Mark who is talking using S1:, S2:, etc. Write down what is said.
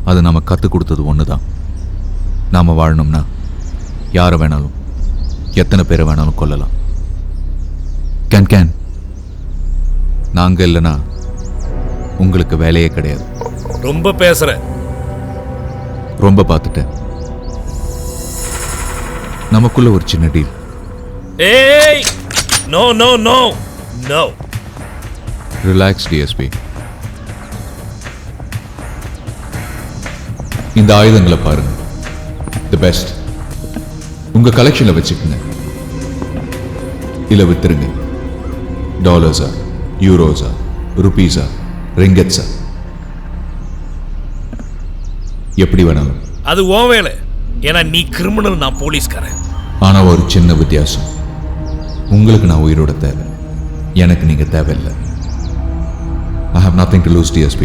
S1: அது நம்ம கற்றுக் கொடுத்தது ஒன்று தான். நாம் வாழணும்னா யாரை வேணாலும் எத்தனை பேரை வேணாலும் கொல்லலாம். கேன் நாங்கள் இல்லைன்னா உங்களுக்கு வேலையே கிடையாது.
S2: ரொம்ப பேசுற.
S1: ரொம்ப பார்த்துட்டேன். நமக்குள்ள ஒரு சின்ன டீல்.
S2: ஏய், no no no no.
S1: Relax DSP. இந்த ஆயுதங்களை பாருங்க. The best. உங்க கலெக்ஷன்ல வச்சுக்கோங்க. இல்ல வித்துருங்க. டாலர்ஸா, யூரோஸா, ருபீஸா, ரிங்கெட்ஸா, எப்படி வேணாலும்.
S2: அது உன் வேலை. ஏன்னா நீ கிரிமினல், நான் போலீஸ்காரன்.
S1: ஆனா ஒரு சின்ன வித்தியாசம். உங்களுக்கு நான் உயிரோட தேவை, எனக்கு நீங்க தேவையில்லை. I have nothing to lose, DSP.